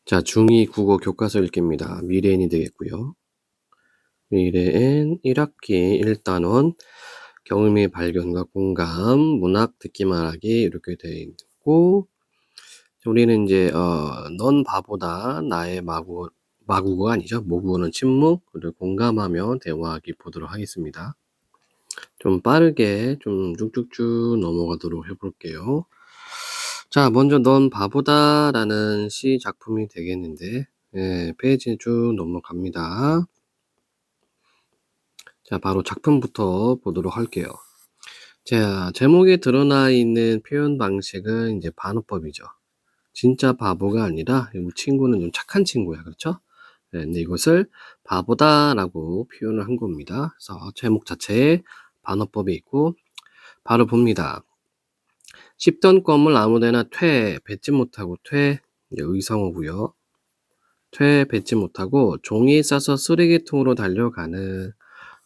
자, 중2 국어 교과서 읽기입니다. 미래인이 되겠고요. 미래인 1학기 1단원 경음의 발견과 공감, 문학 듣기 말하기 이렇게 되어 있고, 우리는 이제 넌 바보다 나의 마국어가 아니죠. 모국어는 침묵, 그리고 공감하며 대화하기 보도록 하겠습니다. 좀 빠르게 좀 쭉쭉쭉 넘어가도록 해볼게요. 자, 먼저 넌 바보다라는 시 작품이 되겠는데, 페이지 쭉 넘어갑니다. 자, 바로 작품부터 보도록 할게요. 자, 제목에 드러나 있는 표현 방식은 이제 반어법이죠. 진짜 바보가 아니라 이 친구는 좀 착한 친구야, 그렇죠? 근데 이것을 바보다라고 표현을 한 겁니다. 그래서 제목 자체에 반어법이 있고 바로 봅니다. 씹던 껌을 아무데나 뱉지 못하고 이제 의성어고요. 뱉지 못하고 종이에 싸서 쓰레기통으로 달려가는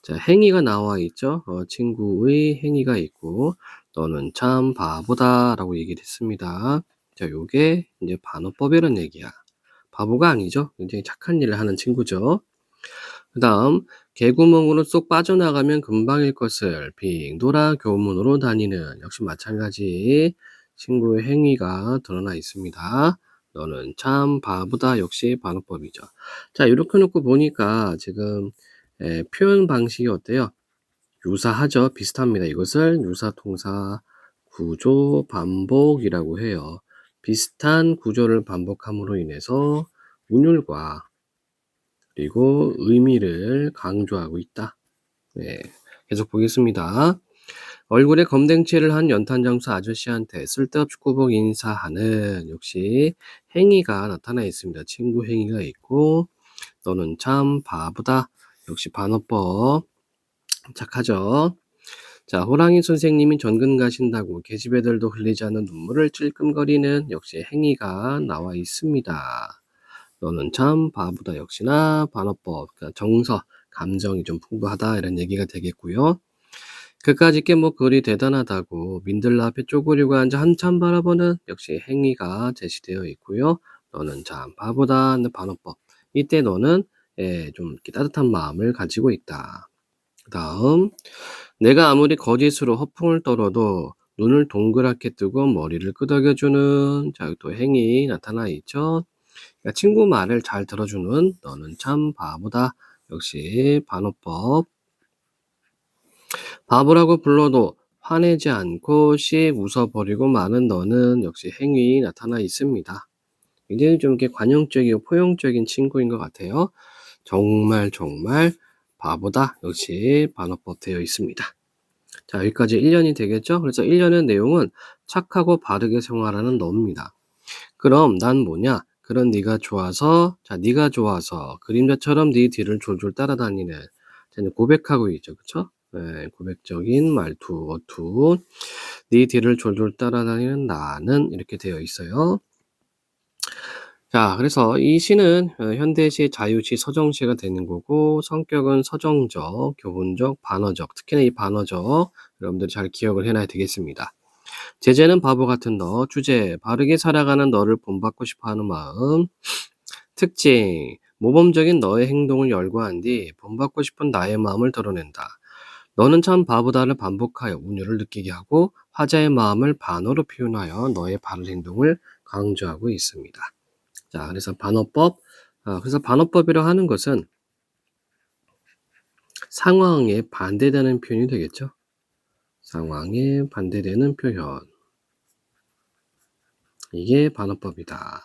자, 행위가 나와 있죠. 친구의 행위가 있고 너는 참 바보다라고 얘기를 했습니다. 자, 요게 이제 반어법이라는 얘기야. 바보가 아니죠. 굉장히 착한 일을 하는 친구죠. 그다음 개구멍으로 쏙 빠져나가면 금방일 것을 빙 돌아 교문으로 다니는 역시 마찬가지 친구의 행위가 드러나 있습니다. 너는 참 바보다 역시 반어법이죠. 자, 이렇게 놓고 보니까 지금 표현 방식이 어때요? 유사하죠. 비슷합니다. 이것을 유사동사 구조 반복이라고 해요. 비슷한 구조를 반복함으로 인해서 운율과 그리고 의미를 강조하고 있다. 네, 계속 보겠습니다. 얼굴에 검댕치를 한 연탄장수 아저씨한테 쓸데없이 꾸벅 인사하는 역시 행위가 나타나 있습니다. 친구 행위가 있고 너는 참 바보다. 역시 반어법 착하죠. 자, 호랑이 선생님이 전근 가신다고 계집애들도 흘리지 않는 눈물을 찔끔거리는 역시 행위가 나와 있습니다. 너는 참 바보다. 역시나 반어법, 그러니까 정서, 감정이 좀 풍부하다 이런 얘기가 되겠고요. 그까짓 게 뭐 그리 대단하다고 민들레 앞에 쪼그리고 앉아 한참 바라보는 역시 행위가 제시되어 있고요. 너는 참 바보다 하는 반어법. 이때 너는 좀 이렇게 따뜻한 마음을 가지고 있다. 그 다음 내가 아무리 거짓으로 허풍을 떨어도 눈을 동그랗게 뜨고 머리를 끄덕여주는 자, 또 행위 나타나 있죠. 그러니까 친구 말을 잘 들어주는 너는 참 바보다. 역시 반어법. 바보라고 불러도 화내지 않고 씩 웃어버리고 마는 너는 역시 행위 나타나 있습니다. 굉장히 좀 이렇게 관용적이고 포용적인 친구인 것 같아요. 정말 바보다. 역시 반어법 되어 있습니다. 자, 여기까지 1년이 되겠죠? 그래서 1년의 내용은 착하고 바르게 생활하는 너입니다. 그럼 난 뭐냐? 그런 네가 좋아서, 자, 네가 좋아서 그림자처럼 네 뒤를 졸졸 따라다니는, 자, 이제 고백하고 있죠, 그쵸? 네, 고백적인 말투, 어투. 네 뒤를 졸졸 따라다니는 나는 이렇게 되어 있어요. 자, 그래서 이 시는 현대시, 자유시, 서정시가 되는 거고 성격은 서정적, 교훈적, 반어적, 특히나 이 반어적 여러분들 잘 기억을 해놔야 되겠습니다. 제재는 바보 같은 너, 주제, 바르게 살아가는 너를 본받고 싶어하는 마음, 특징, 모범적인 너의 행동을 열거한 뒤 본받고 싶은 나의 마음을 드러낸다. 너는 참 바보다를 반복하여 운율을 느끼게 하고 화자의 마음을 반어로 표현하여 너의 바른 행동을 강조하고 있습니다. 자, 그래서 반어법, 그래서 반어법이라고 하는 것은 상황에 반대되는 표현이 되겠죠. 상황에 반대되는 표현. 이게 반어법이다.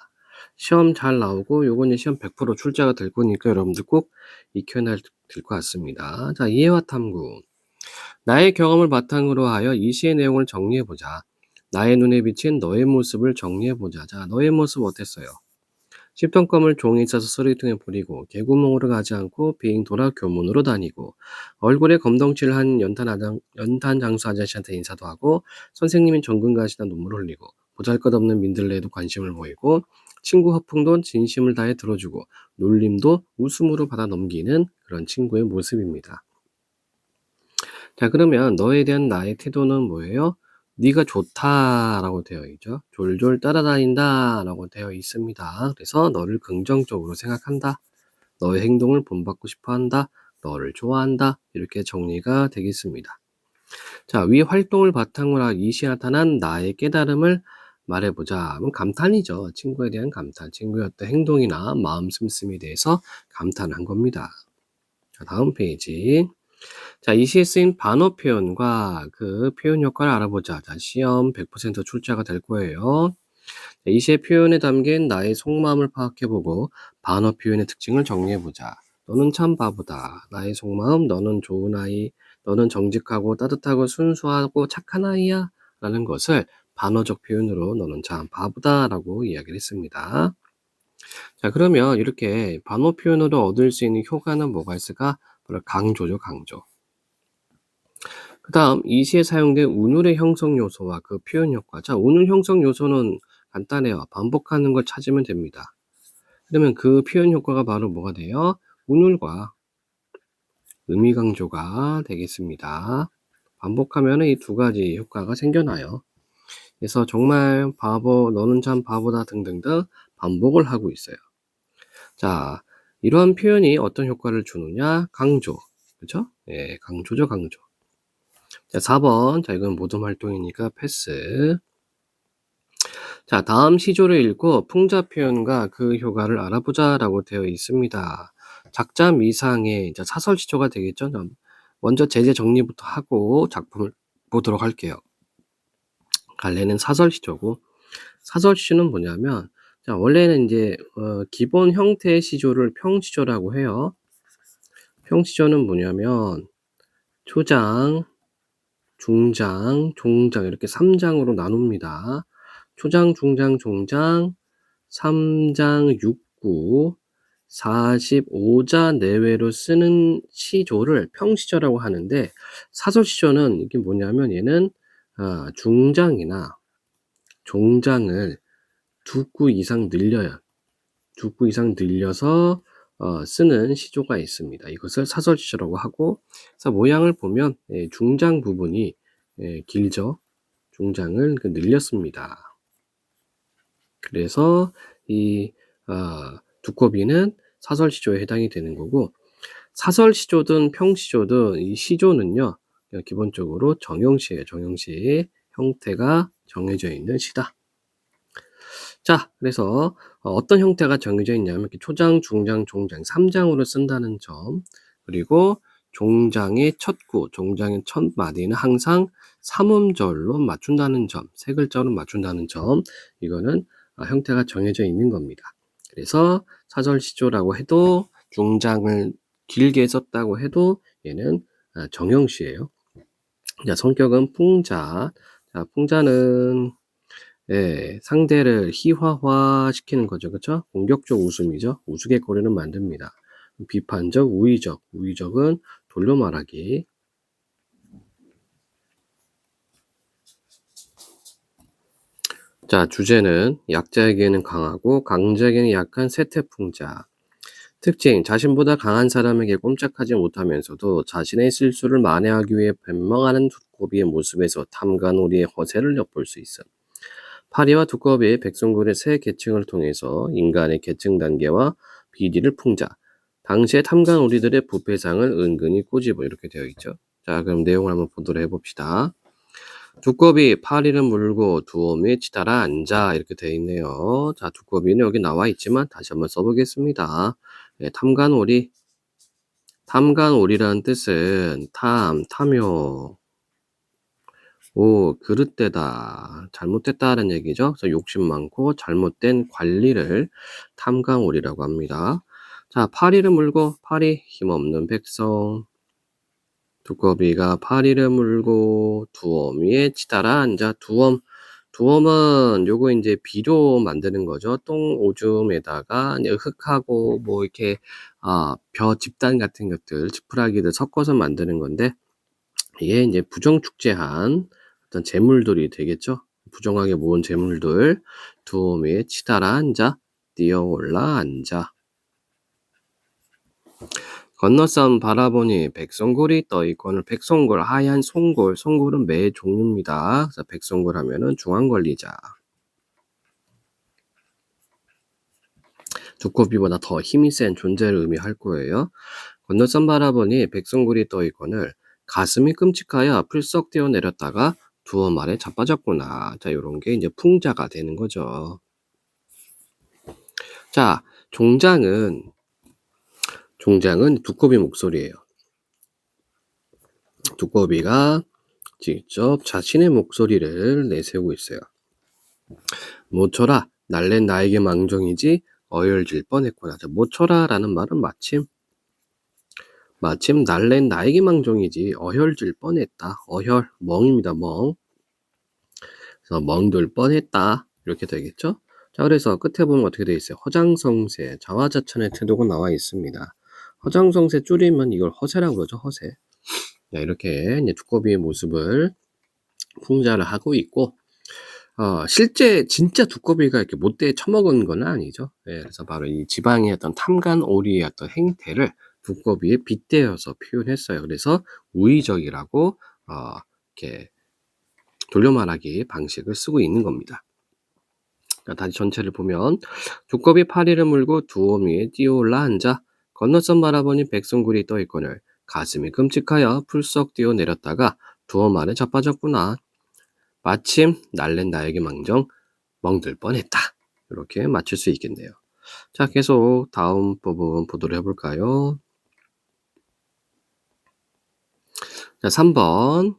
시험 잘 나오고 요건 시험 100% 출제가 될 거니까 여러분들 꼭 익혀놔야 될 것 같습니다. 자, 이해와 탐구. 나의 경험을 바탕으로 하여 이 시의 내용을 정리해보자. 나의 눈에 비친 너의 모습을 정리해보자. 자, 너의 모습 어땠어요? 씹던 껌을 종이에 싸서 쓰레기통에 버리고 개구멍으로 가지 않고 빙 돌아 교문으로 다니고 얼굴에 검덩치를 한 연탄 장수 아저씨한테 인사도 하고 선생님이 전근 가시다 눈물을 흘리고 보잘것없는 민들레에도 관심을 보이고 친구 허풍도 진심을 다해 들어주고 놀림도 웃음으로 받아 넘기는 그런 친구의 모습입니다. 자, 그러면 너에 대한 나의 태도는 뭐예요? 네가 좋다라고 되어 있죠. 졸졸 따라다닌다라고 되어 있습니다. 그래서 너를 긍정적으로 생각한다. 너의 행동을 본받고 싶어 한다. 너를 좋아한다. 이렇게 정리가 되겠습니다. 자, 위 활동을 바탕으로 이 시에 나타난 나의 깨달음을 말해보자. 그럼 감탄이죠. 친구에 대한 감탄. 친구의 어떤 행동이나 마음 씀씀에 대해서 감탄한 겁니다. 자, 다음 페이지. 자, 이 시에 쓰인 반어 표현과 그 표현 효과를 알아보자. 자, 시험 100% 출제가 될 거예요. 자, 이 시의 표현에 담긴 나의 속마음을 파악해보고 반어 표현의 특징을 정리해보자. 너는 참 바보다. 나의 속마음, 너는 좋은 아이, 너는 정직하고 따뜻하고 순수하고 착한 아이야. 라는 것을 반어적 표현으로 너는 참 바보다 라고 이야기를 했습니다. 자, 그러면 이렇게 반어 표현으로 얻을 수 있는 효과는 뭐가 있을까? 바로 강조죠, 강조. 그 다음 이 시에 사용된 운율의 형성 요소와 그 표현 효과. 자, 운율 형성 요소는 간단해요. 반복하는 걸 찾으면 됩니다. 그러면 그 표현 효과가 바로 뭐가 돼요? 운율과 의미 강조가 되겠습니다. 반복하면 이 두 가지 효과가 생겨나요. 그래서 정말 바보, 너는 참 바보다 등등등 반복을 하고 있어요. 자, 이러한 표현이 어떤 효과를 주느냐? 강조. 그죠? 예, 강조죠, 강조. 자, 4번. 자, 이건 모둠 활동이니까 패스. 자, 다음 시조를 읽고 풍자 표현과 그 효과를 알아보자라고 되어 있습니다. 작자 미상의 사설 시조가 되겠죠. 먼저 제재 정리부터 하고 작품을 보도록 할게요. 갈래는 사설 시조고, 사설 시조는 뭐냐면, 자, 원래는 이제 기본 형태의 시조를 평시조라고 해요. 평시조는 뭐냐면 초장, 중장, 종장 이렇게 3장으로 나눕니다. 초장, 중장, 종장, 3장 6구 45자 내외로 쓰는 시조를 평시조라고 하는데, 사설시조는 이게 뭐냐면 얘는 중장이나 종장을 2구 이상 늘려요. 2구 이상 늘려서 쓰는 시조가 있습니다. 이것을 사설시조라고 하고, 그래서 모양을 보면 중장 부분이 길죠. 중장을 늘렸습니다. 그래서 이 두꺼비는 사설시조에 해당이 되는 거고, 사설시조든 평시조든 이 시조는요 기본적으로 정형시예요. 정형시. 형태가 정해져 있는 시다. 자, 그래서 어떤 형태가 정해져 있냐면 이렇게 초장, 중장, 종장 3장으로 쓴다는 점, 그리고 종장의 첫 구, 종장의 첫 마디는 항상 삼음절로 맞춘다는 점, 세 글자로 맞춘다는 점, 이거는 형태가 정해져 있는 겁니다. 그래서 사설시조라고 해도, 중장을 길게 썼다고 해도 얘는 정형시예요. 자, 성격은 풍자. 자, 풍자는 상대를 희화화시키는 거죠. 그쵸? 공격적 웃음이죠. 우스갯거리는 만듭니다. 비판적, 우의적. 우의적은 돌려 말하기. 자, 주제는 약자에게는 강하고 강자에게는 약한 세태풍자. 특징, 자신보다 강한 사람에게 꼼짝하지 못하면서도 자신의 실수를 만회하기 위해 변명하는 두꺼비의 모습에서 탐관오리의 허세를 엿볼 수 있어. 파리와 두꺼비, 백성굴의 세 계층을 통해서 인간의 계층 단계와 비리를 풍자. 당시의 탐관오리들의 부패상을 은근히 꼬집어, 이렇게 되어 있죠. 자, 그럼 내용을 한번 보도록 해봅시다. 두꺼비 파리를 물고 두어미에 치달아 앉아, 이렇게 되어 있네요. 자, 두꺼비는 여기 나와 있지만 다시 한번 써보겠습니다. 탐관오리. 탐관오리라는 뜻은 탐욕. 그릇되다. 잘못됐다는 얘기죠. 그래서 욕심 많고 잘못된 관리를 탐관오리라고 합니다. 자, 파리를 물고, 파리, 힘없는 백성. 두꺼비가 파리를 물고 두어미에 치달아 앉아. 두엄은 요거 이제 비료 만드는 거죠. 똥 오줌에다가 이제 흙하고 뭐 이렇게 벼 집단 같은 것들, 지푸라기들 섞어서 만드는 건데, 이게 이제 부정축제한 어떤 재물들이 되겠죠. 부정하게 모은 재물들. 두어미에 치달아 앉아, 뛰어올라 앉아. 건너선 바라보니 백송골이 떠 있고. 백송골, 하얀 송골, 송골은 매의 종류입니다. 그래서 백송골 하면은 중앙권리자. 두꺼비보다 더 힘이 센 존재를 의미할 거예요. 건너선 바라보니 백송골이 떠 있거늘 가슴이 끔찍하여 풀썩 뛰어내렸다가 두어 말에 자빠졌구나. 자, 요런 게 이제 풍자가 되는 거죠. 자, 종장은 두꺼비 목소리예요. 두꺼비가 직접 자신의 목소리를 내세우고 있어요. 모쳐라, 날랜 나에게 망정이지 어혈질 뻔했구나. 자, 모쳐라라는 말은 마침 날랜 나에게 망정이지 어혈질 뻔했다. 어혈, 멍입니다. 멍. 그래서 멍들 뻔했다. 이렇게 되겠죠? 자, 그래서 끝에 보면 어떻게 되어 있어요? 허장성세, 자화자찬의 태도가 나와 있습니다. 허장성세 줄이면 이걸 허세라고 그러죠. 허세. 자, 이렇게 이제 두꺼비의 모습을 풍자를 하고 있고, 실제 진짜 두꺼비가 이렇게 못되게 처먹은 건 아니죠. 예, 그래서 바로 이 지방의 어떤 탐관오리의 어떤 행태를 두꺼비에 빗대어서 표현했어요. 그래서 우의적이라고 이렇게 돌려 말하기 방식을 쓰고 있는 겁니다. 다시 전체를 보면 두꺼비 파리를 물고 두어미에 뛰어올라 앉아 건너선 바라보니 백성굴이 떠있거늘 가슴이 끔찍하여 풀썩 뛰어내렸다가 두어 말에 자빠졌구나. 마침 날랜 나에게 망정 멍들 뻔했다. 이렇게 맞출 수 있겠네요. 자, 계속 다음 부분 보도록 해볼까요? 자, 3번.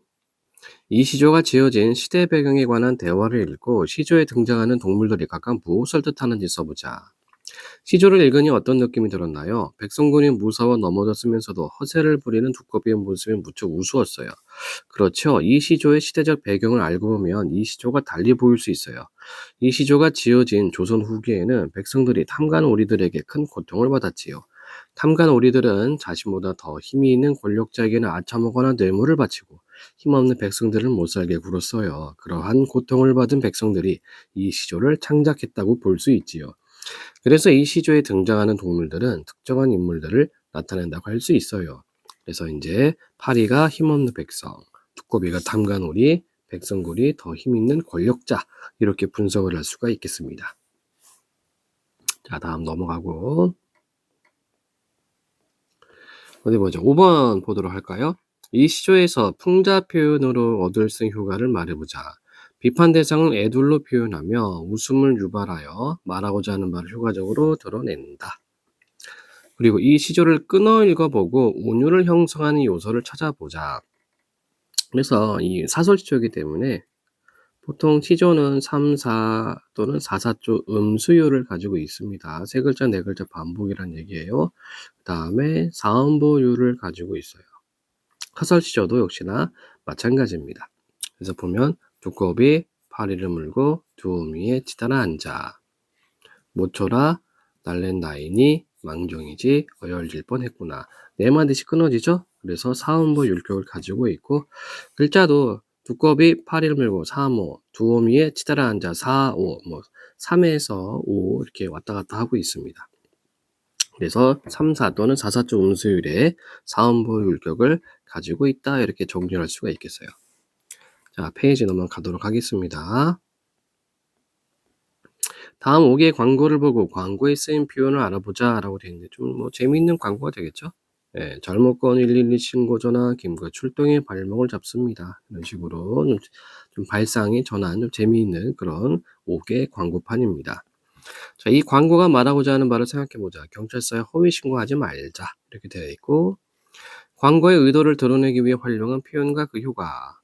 이 시조가 지어진 시대 배경에 관한 대화를 읽고 시조에 등장하는 동물들이 각각 무엇을 뜻하는지 써보자. 시조를 읽으니 어떤 느낌이 들었나요? 백성군이 무서워 넘어졌으면서도 허세를 부리는 두꺼비의 모습이 무척 우스웠어요. 그렇죠. 이 시조의 시대적 배경을 알고 보면 이 시조가 달리 보일 수 있어요. 이 시조가 지어진 조선 후기에는 백성들이 탐관 오리들에게 큰 고통을 받았지요. 탐관 오리들은 자신보다 더 힘이 있는 권력자에게는 아첨하거나 뇌물을 바치고 힘없는 백성들을 못살게 굴었어요. 그러한 고통을 받은 백성들이 이 시조를 창작했다고 볼 수 있지요. 그래서 이 시조에 등장하는 동물들은 특정한 인물들을 나타낸다고 할 수 있어요. 그래서 이제 파리가 힘없는 백성, 두꺼비가 탐관오리, 백성굴이 더 힘있는 권력자, 이렇게 분석을 할 수가 있겠습니다. 자, 다음 넘어가고 어디 보죠. 5번 보도록 할까요? 이 시조에서 풍자 표현으로 얻을 수 있는 효과를 말해보자. 비판 대상을 애둘로 표현하며 웃음을 유발하여 말하고자 하는 말을 효과적으로 드러낸다. 그리고 이 시조를 끊어 읽어보고 운율을 형성하는 요소를 찾아보자. 그래서 이 사설시조이기 때문에 보통 시조는 3, 4 또는 4, 4조 음수율을 가지고 있습니다. 세 글자, 네 글자 반복이란 얘기예요. 그 다음에 사음보율을 가지고 있어요. 사설시조도 역시나 마찬가지입니다. 그래서 보면 두꺼비 파리를 물고 두어미에 치달아 앉아. 모쳐라 날랜 나이니 망정이지 어열질 뻔했구나. 네 마디씩 끊어지죠? 그래서 사음보 율격을 가지고 있고 글자도 두꺼비 파리를 물고 3호, 두어미에 치달아 앉아 4호, 3에서 5 이렇게 왔다 갔다 하고 있습니다. 그래서 3, 4 또는 4, 4조 음수율의 사음보 율격을 가지고 있다 이렇게 정리할 수가 있겠어요. 자, 페이지 넘어가도록 하겠습니다. 다음 5개의 광고를 보고 광고에 쓰인 표현을 알아보자 라고 되어 있는데 좀 재미있는 광고가 되겠죠? 예, 잘못건 112 신고 전화 김구 출동의 발목을 잡습니다. 이런 식으로 좀 발상이 전한 좀 재미있는 그런 5개 광고판입니다. 자, 이 광고가 말하고자 하는 바를 생각해보자. 경찰서에 허위 신고하지 말자 이렇게 되어 있고 광고의 의도를 드러내기 위해 활용한 표현과 그 효과.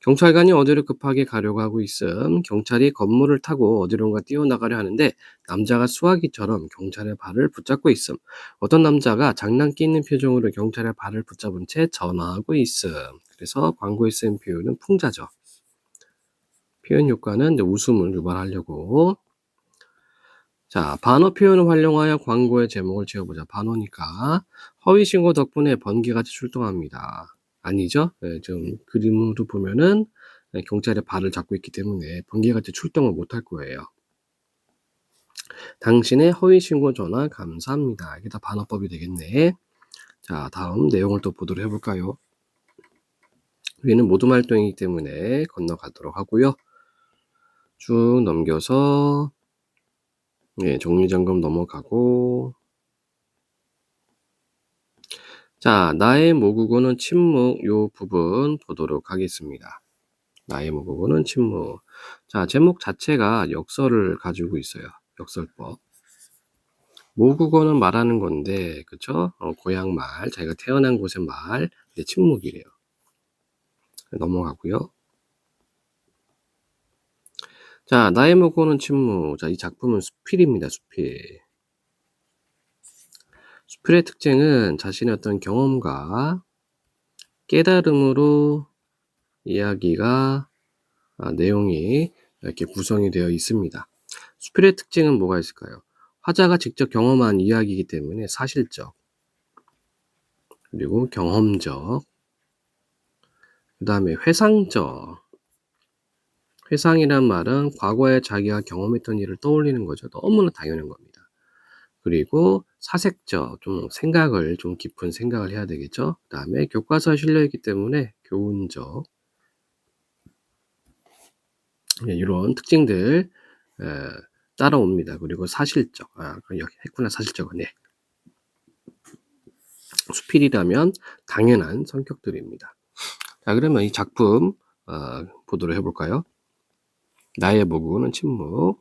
경찰관이 어디로 급하게 가려고 하고 있음. 경찰이 건물을 타고 어디론가 뛰어나가려 하는데 남자가 수화기처럼 경찰의 발을 붙잡고 있음. 어떤 남자가 장난기 있는 표정으로 경찰의 발을 붙잡은 채 전화하고 있음. 그래서 광고에 쓰인 표현은 풍자죠. 표현 효과는 이제 웃음을 유발하려고. 자, 반어 표현을 활용하여 광고의 제목을 지어보자. 반어니까 허위신고 덕분에 번개같이 출동합니다. 아니죠? 네, 좀 그림으로 보면은 경찰의 발을 잡고 있기 때문에 번개같이 출동을 못할 거예요. 당신의 허위신고 전화 감사합니다. 이게 다 반어법이 되겠네. 자, 다음 내용을 또 보도록 해볼까요? 여기는 모둠 활동이기 때문에 건너가도록 하고요. 쭉 넘겨서 정리점검 넘어가고, 자, 나의 모국어는 침묵 요 부분 보도록 하겠습니다. 나의 모국어는 침묵. 자, 제목 자체가 역설을 가지고 있어요. 역설법. 모국어는 말하는 건데, 그쵸? 고향 말, 자기가 태어난 곳의 말, 근데 침묵이래요. 넘어가고요. 자, 나의 모국어는 침묵. 자, 이 작품은 수필입니다. 수필. 수필의 특징은 자신의 어떤 경험과 깨달음으로 이야기가 내용이 이렇게 구성이 되어 있습니다. 수필의 특징은 뭐가 있을까요? 화자가 직접 경험한 이야기이기 때문에 사실적, 그리고 경험적, 그 다음에 회상적. 회상이란 말은 과거에 자기가 경험했던 일을 떠올리는 거죠. 너무나 당연한 겁니다. 그리고 사색적, 좀 생각을, 좀 깊은 생각을 해야 되겠죠. 그 다음에 교과서에 실려있기 때문에 교훈적, 이런 특징들 따라옵니다. 그리고 사실적, 여기 했구나, 사실적은. 네. 수필이라면 당연한 성격들입니다. 자, 그러면 이 작품 보도록 해볼까요? 나의 모국어는 침묵.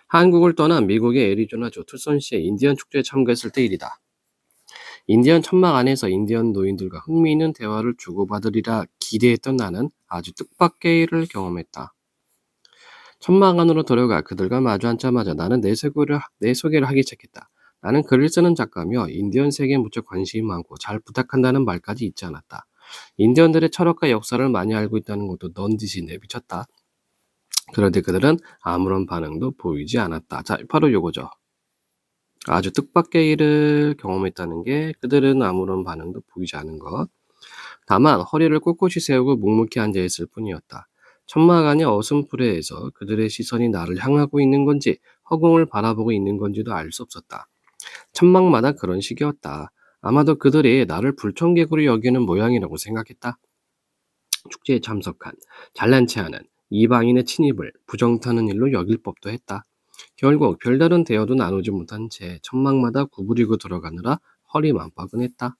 한국을 떠난 미국의 애리조나주 투선시의 인디언 축제에 참가했을 때 일이다. 인디언 천막 안에서 인디언 노인들과 흥미있는 대화를 주고받으리라 기대했던 나는 아주 뜻밖의 일을 경험했다. 천막 안으로 들어가 그들과 마주 앉자마자 나는 내 소개를 하기 시작했다. 나는 글을 쓰는 작가며 인디언 세계에 무척 관심이 많고 잘 부탁한다는 말까지 잊지 않았다. 인디언들의 철학과 역사를 많이 알고 있다는 것도 넌지시 내비쳤다. 그런데 그들은 아무런 반응도 보이지 않았다. 자, 바로 요거죠. 아주 뜻밖의 일을 경험했다는 게 그들은 아무런 반응도 보이지 않은 것. 다만 허리를 꼿꼿이 세우고 묵묵히 앉아있을 뿐이었다. 천막 안의 어슴푸레에서 그들의 시선이 나를 향하고 있는 건지 허공을 바라보고 있는 건지도 알 수 없었다. 천막마다 그런 식이었다. 아마도 그들이 나를 불청객으로 여기는 모양이라고 생각했다. 축제에 참석한 잘난 체하는 이방인의 침입을 부정타는 일로 여길 법도 했다. 결국 별다른 대화도 나누지 못한 채 천막마다 구부리고 들어가느라 허리만 뻐근했다.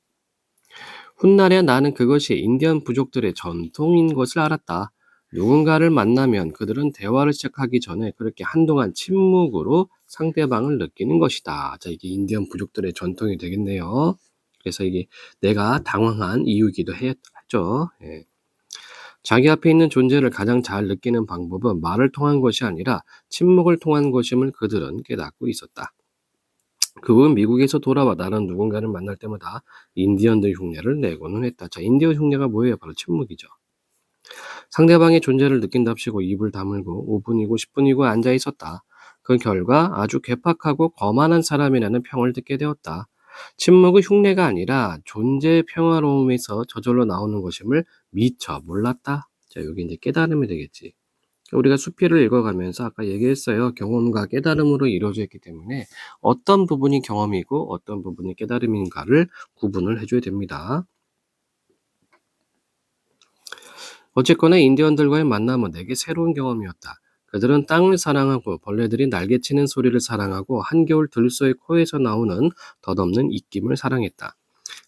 훗날에 나는 그것이 인디언 부족들의 전통인 것을 알았다. 누군가를 만나면 그들은 대화를 시작하기 전에 그렇게 한동안 침묵으로 상대방을 느끼는 것이다. 자, 이게 인디언 부족들의 전통이 되겠네요. 그래서 이게 내가 당황한 이유이기도 했죠. 예. 자기 앞에 있는 존재를 가장 잘 느끼는 방법은 말을 통한 것이 아니라 침묵을 통한 것임을 그들은 깨닫고 있었다. 그 후 미국에서 돌아와 나는 누군가를 만날 때마다 인디언들 흉내를 내고는 했다. 자, 인디언 흉내가 뭐예요? 바로 침묵이죠. 상대방의 존재를 느낀답시고 입을 다물고 5분이고 10분이고 앉아 있었다. 그 결과 아주 괴팍하고 거만한 사람이라는 평을 듣게 되었다. 침묵은 흉내가 아니라 존재의 평화로움에서 저절로 나오는 것임을 미처 몰랐다. 자, 여기 이제 깨달음이 되겠지. 우리가 수필을 읽어가면서 아까 얘기했어요. 경험과 깨달음으로 이루어져 있기 때문에 어떤 부분이 경험이고 어떤 부분이 깨달음인가를 구분을 해줘야 됩니다. 어쨌거나 인디언들과의 만남은 내게 새로운 경험이었다. 그들은 땅을 사랑하고 벌레들이 날개치는 소리를 사랑하고 한겨울 들소의 코에서 나오는 덧없는 입김을 사랑했다.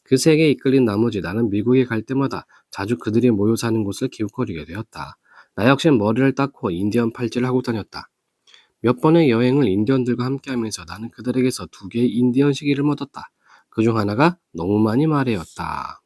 그 세계에 이끌린 나머지 나는 미국에 갈 때마다 자주 그들이 모여 사는 곳을 기웃거리게 되었다. 나 역시 머리를 닦고 인디언 팔찌를 하고 다녔다. 몇 번의 여행을 인디언들과 함께하면서 나는 그들에게서 2개의 인디언 시기를 얻었다. 그중 하나가 너무 많이 말해였다.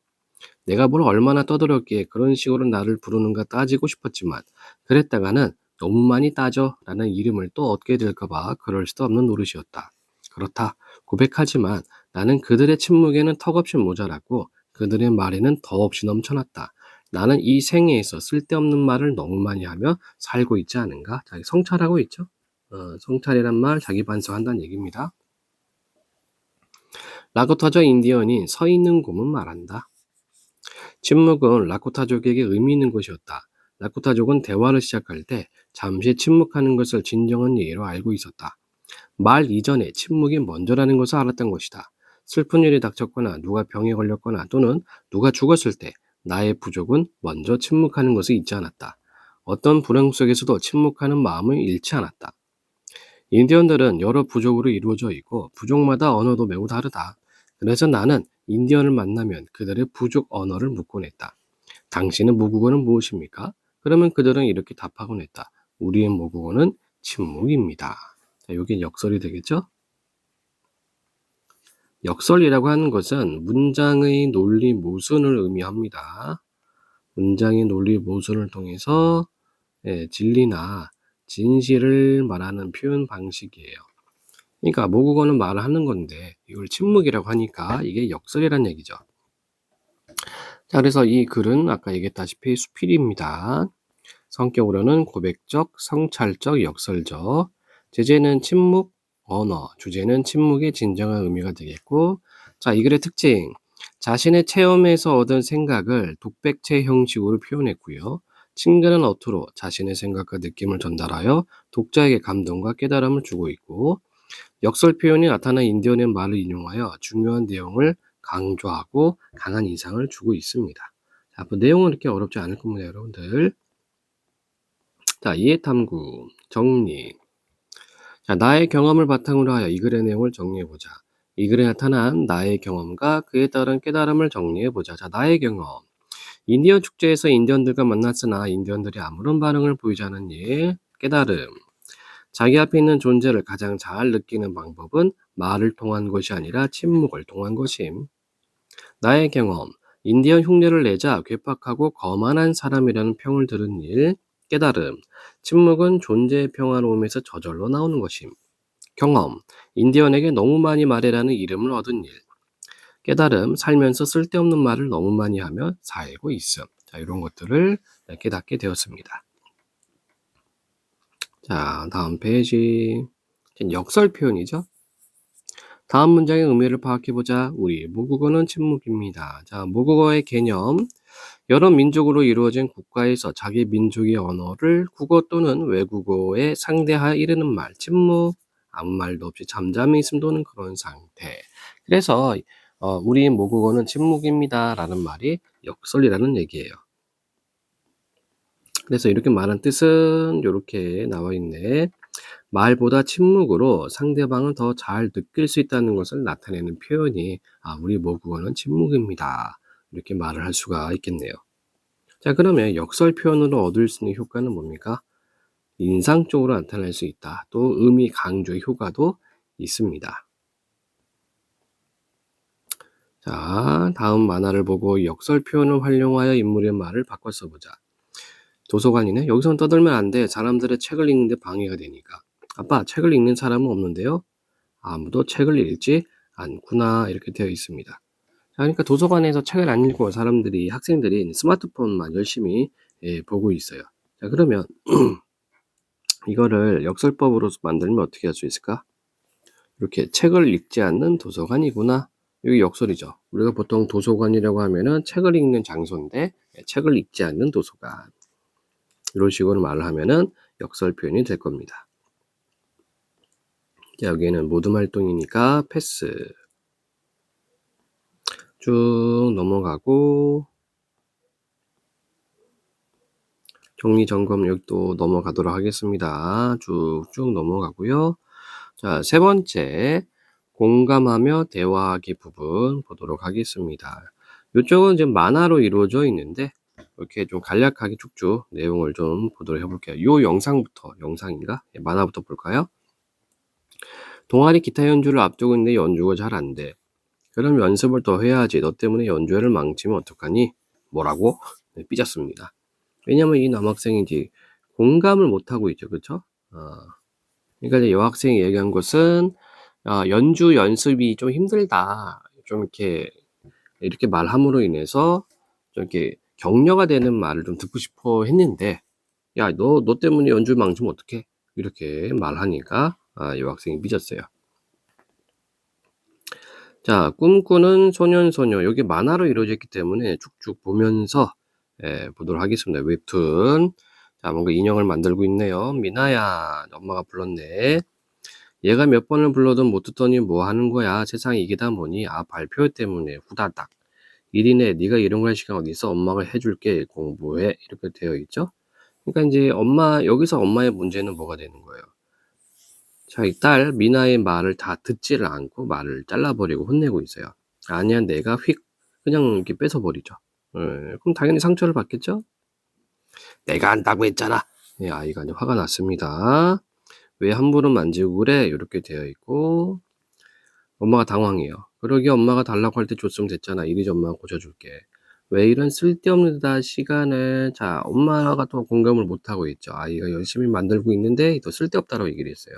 내가 뭘 얼마나 떠들었기에 그런 식으로 나를 부르는가 따지고 싶었지만 그랬다가는 너무 많이 따져 라는 이름을 또 얻게 될까봐 그럴 수도 없는 노릇이었다. 그렇다. 고백하지만 나는 그들의 침묵에는 턱없이 모자랐고 그들의 말에는 더없이 넘쳐났다. 나는 이 생애에서 쓸데없는 말을 너무 많이 하며 살고 있지 않은가? 자기 성찰하고 있죠. 성찰이란 말 자기 반성한다는 얘기입니다. 라코타조 인디언인 서 있는 곰은 말한다. 침묵은 라코타족에게 의미 있는 것이었다. 라코타족은 대화를 시작할 때 잠시 침묵하는 것을 진정한 예로 알고 있었다. 말 이전에 침묵이 먼저라는 것을 알았던 것이다. 슬픈 일이 닥쳤거나 누가 병에 걸렸거나 또는 누가 죽었을 때 나의 부족은 먼저 침묵하는 것을 잊지 않았다. 어떤 불행 속에서도 침묵하는 마음을 잃지 않았다. 인디언들은 여러 부족으로 이루어져 있고 부족마다 언어도 매우 다르다. 그래서 나는 인디언을 만나면 그들의 부족 언어를 묻곤 했다. 당신의 모국어는 무엇입니까? 그러면 그들은 이렇게 답하곤 했다. 우리의 모국어는 침묵입니다. 자, 이게 역설이 되겠죠? 역설이라고 하는 것은 문장의 논리 모순을 의미합니다. 문장의 논리 모순을 통해서 진리나 진실을 말하는 표현 방식이에요. 그러니까 모국어는 말하는 건데 이걸 침묵이라고 하니까 이게 역설이란 얘기죠. 자, 그래서 이 글은 아까 얘기했다시피 수필입니다. 성격으로는 고백적, 성찰적, 역설적. 제재는 침묵, 언어, 주제는 침묵의 진정한 의미가 되겠고, 자, 이 글의 특징. 자신의 체험에서 얻은 생각을 독백체 형식으로 표현했고요. 친근한 어투로 자신의 생각과 느낌을 전달하여 독자에게 감동과 깨달음을 주고 있고, 역설 표현이 나타난 인디언의 말을 인용하여 중요한 내용을 강조하고 강한 인상을 주고 있습니다. 자, 뭐 내용은 이렇게 어렵지 않을 겁니다, 여러분들. 자, 이해탐구, 정리. 자, 나의 경험을 바탕으로 하여 이 글의 내용을 정리해보자. 이 글에 나타난 나의 경험과 그에 따른 깨달음을 정리해보자. 자, 나의 경험. 인디언 축제에서 인디언들과 만났으나 인디언들이 아무런 반응을 보이지 않은 일. 깨달음. 자기 앞에 있는 존재를 가장 잘 느끼는 방법은 말을 통한 것이 아니라 침묵을 통한 것임. 나의 경험. 인디언 흉내를 내자 괴팍하고 거만한 사람이라는 평을 들은 일. 깨달음. 침묵은 존재의 평화로움에서 저절로 나오는 것임. 경험. 인디언에게 너무 많이 말해라는 이름을 얻은 일. 깨달음. 살면서 쓸데없는 말을 너무 많이 하며 살고 있음. 자, 이런 것들을 깨닫게 되었습니다. 자, 다음 페이지. 역설 표현이죠. 다음 문장의 의미를 파악해보자. 우리 모국어는 침묵입니다. 자, 모국어의 개념. 여러 민족으로 이루어진 국가에서 자기 민족의 언어를 국어 또는 외국어에 상대하여 이르는 말, 침묵, 아무 말도 없이 잠잠히 있음 도는 그런 상태. 그래서 우리 모국어는 침묵입니다 라는 말이 역설이라는 얘기예요. 그래서 이렇게 말한 뜻은 이렇게 나와 있네. 말보다 침묵으로 상대방을 더 잘 느낄 수 있다는 것을 나타내는 표현이 우리 모국어는 침묵입니다. 이렇게 말을 할 수가 있겠네요. 자, 그러면 역설 표현으로 얻을 수 있는 효과는 뭡니까? 인상적으로 나타날 수 있다. 또 의미 강조의 효과도 있습니다. 자, 다음 만화를 보고 역설 표현을 활용하여 인물의 말을 바꿔 써보자. 도서관이네. 여기서는 떠들면 안 돼. 사람들의 책을 읽는데 방해가 되니까. 아빠, 책을 읽는 사람은 없는데요? 아무도 책을 읽지 않구나. 이렇게 되어 있습니다. 자, 그러니까 도서관에서 책을 안 읽고 학생들이 스마트폰만 열심히 보고 있어요. 자, 그러면 이거를 역설법으로 만들면 어떻게 할 수 있을까? 이렇게 책을 읽지 않는 도서관이구나. 여기 역설이죠. 우리가 보통 도서관이라고 하면은 책을 읽는 장소인데 책을 읽지 않는 도서관. 이런 식으로 말을 하면은 역설 표현이 될 겁니다. 자, 여기에는 모둠 활동이니까 패스. 쭉 넘어가고 정리점검 여기 또 넘어가도록 하겠습니다. 쭉쭉 넘어가고요. 자, 세 번째 공감하며 대화하기 부분 보도록 하겠습니다. 이쪽은 지금 만화로 이루어져 있는데 이렇게 좀 간략하게 쭉쭉 내용을 좀 보도록 해볼게요. 이 영상인가? 만화부터 볼까요? 동아리 기타 연주를 앞두고 있는데 연주가 잘 안 돼. 그럼 연습을 더 해야지. 너 때문에 연주회를 망치면 어떡하니? 뭐라고? 네, 삐졌습니다. 왜냐면 이 남학생이 이제 공감을 못하고 있죠. 그쵸? 그러니까 이제 여학생이 얘기한 것은 연주 연습이 좀 힘들다. 좀 이렇게 말함으로 인해서 좀 이렇게 격려가 되는 말을 좀 듣고 싶어 했는데, 야, 너 때문에 연주 망치면 어떡해? 이렇게 말하니까 여학생이 삐졌어요. 자, 꿈꾸는 소년소녀. 여기 만화로 이루어졌기 때문에 쭉쭉 보면서 보도록 하겠습니다. 웹툰. 자, 뭔가 인형을 만들고 있네요. 미나야, 엄마가 불렀네. 얘가 몇 번을 불러도 못 듣더니 뭐 하는 거야. 세상에 이게 다 뭐니? 아, 발표 때문에 후다닥. 일이네. 네가 이런 거 할 시간 어디 있어? 엄마가 해줄게. 공부해. 이렇게 되어 있죠. 그러니까 이제 여기서 엄마의 문제는 뭐가 되는 거예요? 자, 이 딸 미나의 말을 다 듣지를 않고 말을 잘라버리고 혼내고 있어요. 아니야, 내가 휙 그냥 이렇게 뺏어버리죠. 예, 그럼 당연히 상처를 받겠죠? 내가 한다고 했잖아. 예, 아이가 이제 화가 났습니다. 왜 함부로 만지고 그래? 이렇게 되어 있고 엄마가 당황해요. 그러게 엄마가 달라고 할 때 줬으면 됐잖아. 이리저 엄마가 고쳐줄게. 왜 이런 쓸데없는 시간을 자 엄마가 또 공감을 못하고 있죠. 아이가 열심히 만들고 있는데 또 쓸데없다고 얘기를 했어요.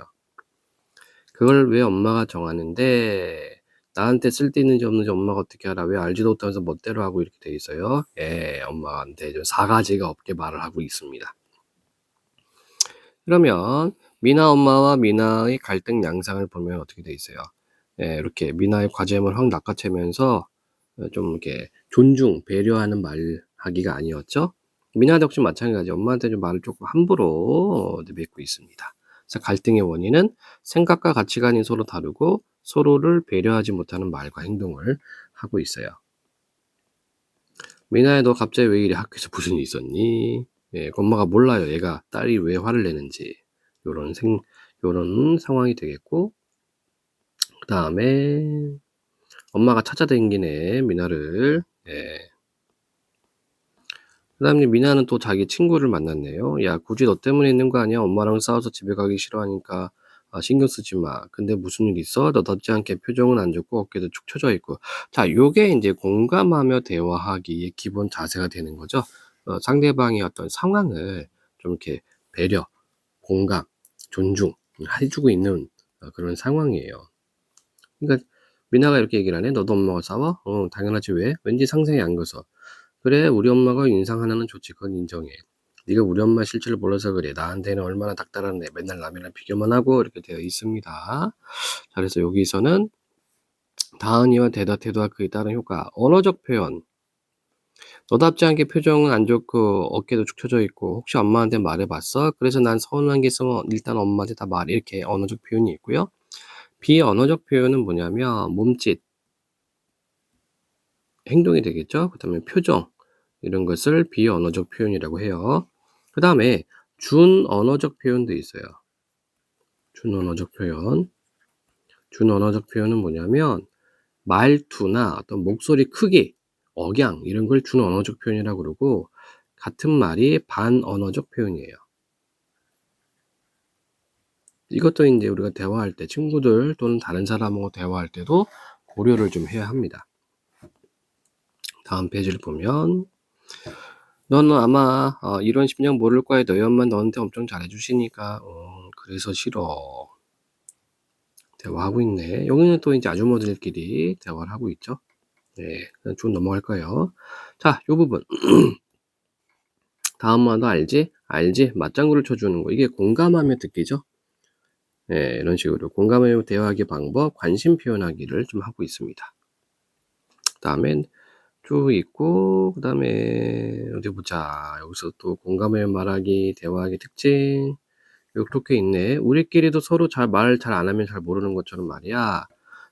그걸 왜 엄마가 정하는데 나한테 쓸데있는지 없는지 엄마가 어떻게 알아? 왜 알지도 못하면서 멋대로 하고 이렇게 돼 있어요. 예, 엄마한테 좀 사가지가 없게 말을 하고 있습니다. 그러면 미나 엄마와 미나의 갈등 양상을 보면 어떻게 돼 있어요? 예, 이렇게 미나의 과제임을 확 낚아채면서 좀 이렇게 존중, 배려하는 말하기가 아니었죠. 미나도 역시 마찬가지 엄마한테 좀 말을 조금 함부로 내뱉고 있습니다. 그래서 갈등의 원인은 생각과 가치관이 서로 다르고 서로를 배려하지 못하는 말과 행동을 하고 있어요. 미나야, 너 갑자기 왜 이래? 학교에서 무슨 일 있었니? 예, 엄마가 몰라요. 얘가 딸이 왜 화를 내는지. 요런 상황이 되겠고, 그 다음에 엄마가 찾아다니네, 미나를. 예. 그 다음에 미나는 또 자기 친구를 만났네요. 야, 굳이 너 때문에 있는 거 아니야? 엄마랑 싸워서 집에 가기 싫어하니까 신경 쓰지 마. 근데 무슨 일 있어? 너답지 않게 표정은 안 좋고 어깨도 축 처져 있고. 자, 요게 이제 공감하며 대화하기의 기본 자세가 되는 거죠. 상대방의 어떤 상황을 좀 이렇게 배려, 공감, 존중 해주고 있는 그런 상황이에요. 그러니까 미나가 이렇게 얘기를 하네. 너도 엄마가 싸워? 당연하지. 왜? 왠지 상상이 안 가서. 그래, 우리 엄마가 인상 하나는 좋지. 그건 인정해. 네가 우리 엄마 실체를 몰라서 그래. 나한테는 얼마나 닥달하는데 맨날 남이랑 비교만 하고 이렇게 되어 있습니다. 자, 그래서 여기서는 다은이와 대답, 태도와 그에 따른 효과. 언어적 표현. 너답지 않게 표정은 안 좋고 어깨도 축 처져 있고 혹시 엄마한테 말해봤어? 그래서 난 서운한 게 있으면 일단 엄마한테 다 말해. 이렇게 언어적 표현이 있고요. 비언어적 표현은 뭐냐면 몸짓, 행동이 되겠죠. 그 다음에 표정, 이런 것을 비언어적 표현이라고 해요. 그 다음에 준언어적 표현도 있어요. 준언어적 표현. 준언어적 표현은 뭐냐면 말투나 어떤 목소리 크기, 억양 이런 걸 준언어적 표현이라고 그러고 같은 말이 반언어적 표현이에요. 이것도 이제 우리가 대화할 때 친구들 또는 다른 사람하고 대화할 때도 고려를 좀 해야 합니다. 다음 페이지를 보면 너는 아마 이런 심정 모를 거야. 너희 엄마 너한테 엄청 잘해주시니까. 그래서 싫어. 대화하고 있네. 여기는 또 이제 아주머니들끼리 대화를 하고 있죠. 네, 그냥 쭉 넘어갈까요? 자, 요 부분. 다음 말도 알지? 알지? 맞장구를 쳐주는 거. 이게 공감하며 듣기죠. 네, 이런 식으로 공감하며 대화하기 방법, 관심 표현하기를 좀 하고 있습니다. 다음엔 쭉 있고, 그 다음에 어디 보자. 여기서 또 공감하며 말하기, 대화하기 특징. 그렇게 있네. 우리끼리도 서로 말 잘 안 하면 잘 모르는 것처럼 말이야.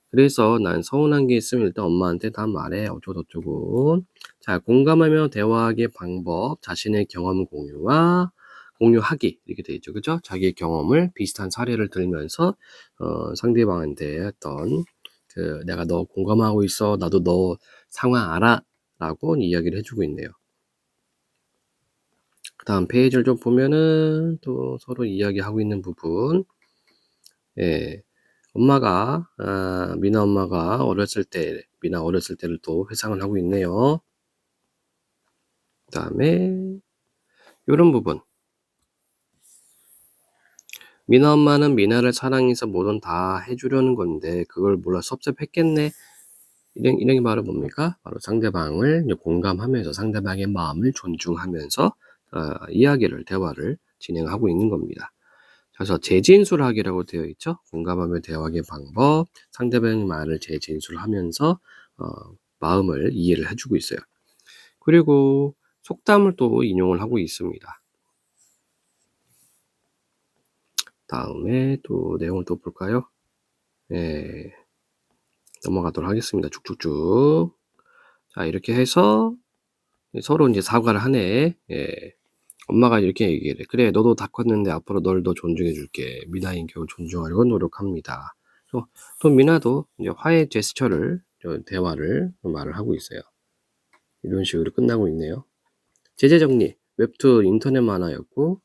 그래서 난 서운한 게 있으면 일단 엄마한테 다 말해. 어쩌고저쩌고. 자, 공감하며 대화하기의 방법, 자신의 경험 공유하기. 이렇게 돼 있죠. 그죠? 자기의 경험을 비슷한 사례를 들면서, 상대방한테 어떤, 내가 너 공감하고 있어. 나도 너 상황 알아. 라고 이야기를 해주고 있네요. 그 다음 페이지를 좀 보면은 또 서로 이야기하고 있는 부분. 예. 미나 엄마가 미나 어렸을 때를 또 회상을 하고 있네요. 그 다음에 요런 부분. 미나 엄마는 미나를 사랑해서 뭐든 다 해주려는 건데 그걸 몰라 섭섭했겠네. 이런 게 바로 뭡니까? 바로 상대방을 이제 공감하면서 상대방의 마음을 존중하면서 대화를 진행하고 있는 겁니다. 그래서 재진술하기라고 되어 있죠. 공감하며 대화하기의 방법, 상대방의 말을 재진술하면서 마음을 이해를 해주고 있어요. 그리고 속담을 또 인용을 하고 있습니다. 다음에 또 내용을 또 볼까요? 예. 넘어가도록 하겠습니다. 쭉쭉쭉. 자, 이렇게 해서 서로 이제 사과를 하네. 예. 엄마가 이렇게 얘기를 해. "그래, 너도 다 컸는데 앞으로 널 더 존중해 줄게. 미나인 겨우 존중하려고 노력합니다." 또 미나도 이제 화해 제스처를 대화를 말을 하고 있어요. 이런 식으로 끝나고 있네요. 제재 정리. 웹툰 인터넷 만화였고,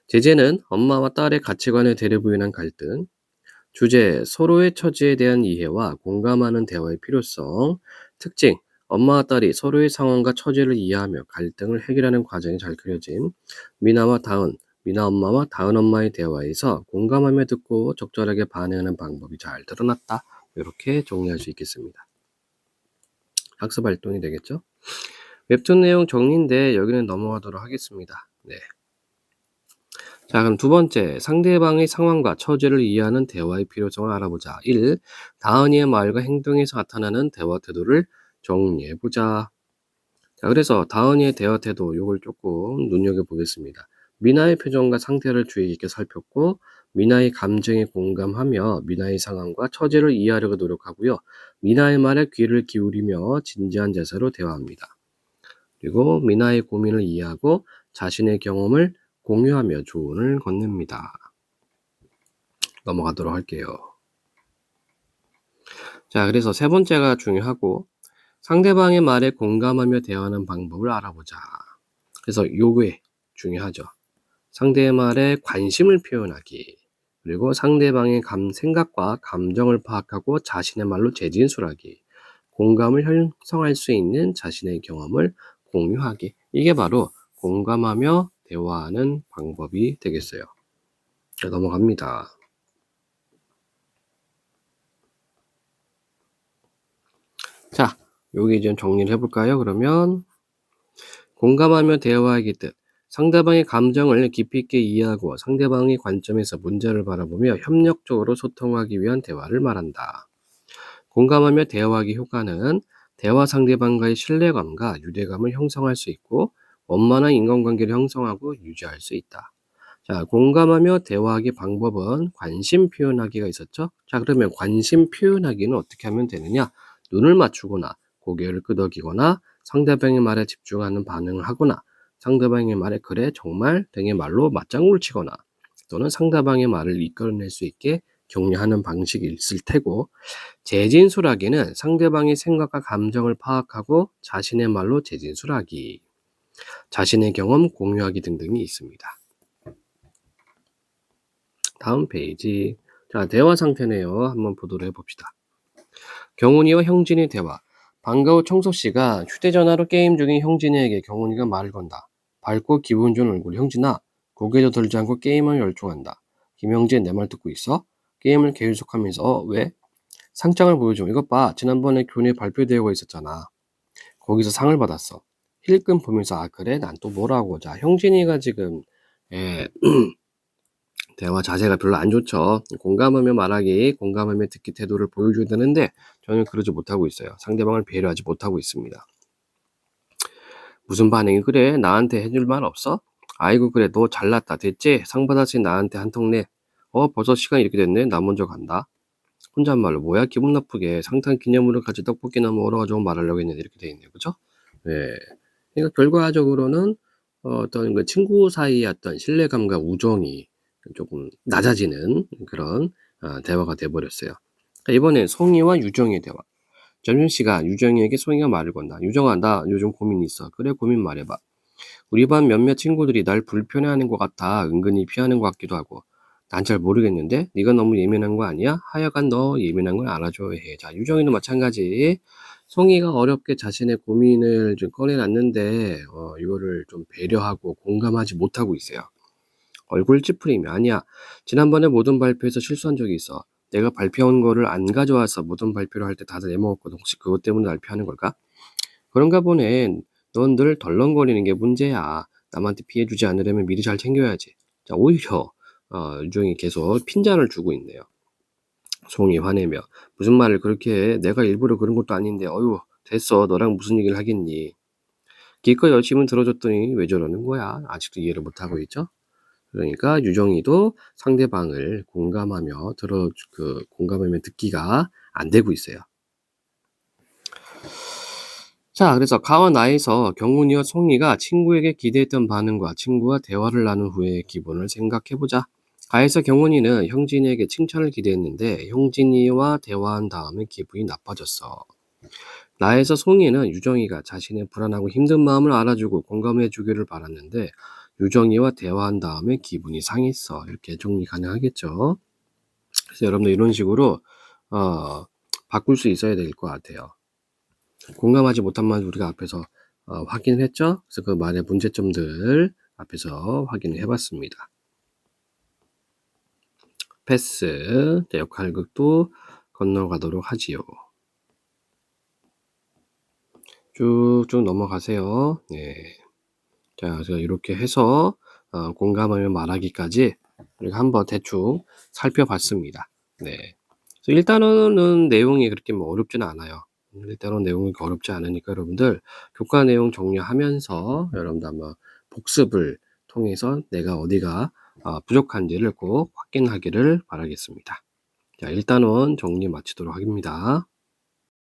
제재는 엄마와 딸의 가치관에 대립부인한 갈등, 주제, 서로의 처지에 대한 이해와 공감하는 대화의 필요성, 특징, 엄마와 딸이 서로의 상황과 처지를 이해하며 갈등을 해결하는 과정이 잘 그려진 미나와 다은, 미나 엄마와 다은 엄마의 대화에서 공감하며 듣고 적절하게 반응하는 방법이 잘 드러났다. 이렇게 정리할 수 있겠습니다. 학습 활동이 되겠죠? 웹툰 내용 정리인데 여기는 넘어가도록 하겠습니다. 네. 자, 그럼 두 번째, 상대방의 상황과 처지를 이해하는 대화의 필요성을 알아보자. 1. 다은이의 말과 행동에서 나타나는 대화 태도를 정리해보자. 자, 그래서 다은이의 대화 태도, 요걸 조금 눈여겨보겠습니다. 미나의 표정과 상태를 주의 깊게 살폈고, 미나의 감정에 공감하며 미나의 상황과 처지를 이해하려고 노력하고요. 미나의 말에 귀를 기울이며 진지한 자세로 대화합니다. 그리고 미나의 고민을 이해하고 자신의 경험을 공유하며 조언을 건넵니다. 넘어가도록 할게요. 자, 그래서 세 번째가 중요하고, 상대방의 말에 공감하며 대화하는 방법을 알아보자. 그래서 요게 중요하죠. 상대의 말에 관심을 표현하기, 그리고 상대방의 생각과 감정을 파악하고 자신의 말로 재진술하기, 공감을 형성할 수 있는 자신의 경험을 공유하기. 이게 바로 공감하며 대화하는 방법이 되겠어요. 자, 넘어갑니다. 자, 여기 좀 정리를 해볼까요? 그러면 공감하며 대화하기 뜻, 상대방의 감정을 깊이 있게 이해하고 상대방의 관점에서 문제를 바라보며 협력적으로 소통하기 위한 대화를 말한다. 공감하며 대화하기 효과는 대화 상대방과의 신뢰감과 유대감을 형성할 수 있고 원만한 인간관계를 형성하고 유지할 수 있다. 자, 공감하며 대화하기 방법은 관심 표현하기가 있었죠? 자, 그러면 관심 표현하기는 어떻게 하면 되느냐? 눈을 맞추거나 고개를 끄덕이거나 상대방의 말에 집중하는 반응을 하거나 상대방의 말에 그래 정말 등의 말로 맞장구를 치거나 또는 상대방의 말을 이끌어낼 수 있게 격려하는 방식이 있을 테고, 재진술하기는 상대방의 생각과 감정을 파악하고 자신의 말로 재진술하기, 자신의 경험 공유하기 등등이 있습니다. 다음 페이지. 자, 대화 상태네요. 한번 보도록 해봅시다. 경훈이와 형진의 대화. 방과 후 청소씨가 휴대전화로 게임 중인 형진이에게 경훈이가 말을 건다. 밝고 기분 좋은 얼굴 형진아, 고개도 들지 않고 게임을 열중한다. 김형진, 내 말 듣고 있어? 게임을 계속하면서 왜? 상장을 보여줘. 이것 봐. 지난번에 교내 발표되고 있었잖아. 거기서 상을 받았어. 힐끔 보면서 아 그래? 난 또 뭐라고. 자, 형진이가 지금 대화 자세가 별로 안 좋죠. 공감하며 말하기, 공감하며 듣기 태도를 보여줘야 되는데 저는 그러지 못하고 있어요. 상대방을 배려하지 못하고 있습니다. 무슨 반응이 그래? 나한테 해줄 말 없어? 아이고 그래 너 잘났다. 됐지? 상 받았으니 나한테 한 통 내. 벌써 시간이 이렇게 됐네. 나 먼저 간다. 혼잣말로 뭐야? 기분 나쁘게 상탕 기념으로 같이 떡볶이나 먹으러 가자고 말하려고 했는데 이렇게 돼 있네요. 그죠? 네. 그러니까 결과적으로는 어떤 그 친구 사이의 어떤 신뢰감과 우정이 조금 낮아지는 그런 대화가 돼 버렸어요. 그러니까 이번엔 송이와 유정의 대화. 점심시간 유정이에게 송이가 말을 건다. 유정아, 나 요즘 고민이 있어. 그래, 고민 말해봐. 우리 반 몇몇 친구들이 날 불편해하는 것 같아. 은근히 피하는 것 같기도 하고. 난 잘 모르겠는데 네가 너무 예민한 거 아니야? 하여간 너 예민한 걸 알아줘야 해. 자, 유정이도 마찬가지. 송이가 어렵게 자신의 고민을 좀 꺼내놨는데 이거를 좀 배려하고 공감하지 못하고 있어요. 얼굴 찌푸리며 아니야. 지난번에 모든 발표에서 실수한 적이 있어. 내가 발표한 거를 안 가져와서 모든 발표를 할 때 다들 애먹었거든. 혹시 그것 때문에 날 피하는 걸까? 그런가 보네. 넌 늘 덜렁거리는 게 문제야. 남한테 피해주지 않으려면 미리 잘 챙겨야지. 자, 오히려 유정이 계속 핀잔을 주고 있네요. 송이 화내며 무슨 말을 그렇게 해. 내가 일부러 그런 것도 아닌데 어휴 됐어. 너랑 무슨 얘기를 하겠니. 기껏 열심히 들어줬더니 왜 저러는 거야. 아직도 이해를 못하고 있죠. 그러니까 유정이도 상대방을 공감하며 공감하며 듣기가 안 되고 있어요. 자, 그래서 가와 나에서 경훈이와 송이가 친구에게 기대했던 반응과 친구와 대화를 나눈 후의 기분을 생각해 보자. 가에서 경훈이는 형진이에게 칭찬을 기대했는데 형진이와 대화한 다음에 기분이 나빠졌어. 나에서 송이는 유정이가 자신의 불안하고 힘든 마음을 알아주고 공감해 주기를 바랐는데 유정이와 대화한 다음에 기분이 상했어. 이렇게 정리 가능하겠죠. 그래서 여러분들 이런 식으로 어, 바꿀 수 있어야 될 것 같아요. 공감하지 못한 말 우리가 앞에서 확인을 했죠. 그래서 그 말의 문제점들 앞에서 확인을 해봤습니다. 패스, 역할극도 건너가도록 하지요. 쭉쭉 넘어가세요. 네. 자, 그래서 이렇게 해서 공감하며 말하기까지 우리가 한번 대충 살펴봤습니다. 네. 그래서 일단은 내용이 그렇게 뭐 어렵지는 않아요. 일단은 내용이 어렵지 않으니까 여러분들 교과 내용 정리하면서 여러분들 아마 복습을 통해서 내가 어디가 부족한지를 꼭 확인하기를 바라겠습니다. 자, 일단은 정리 마치도록 하겠습니다.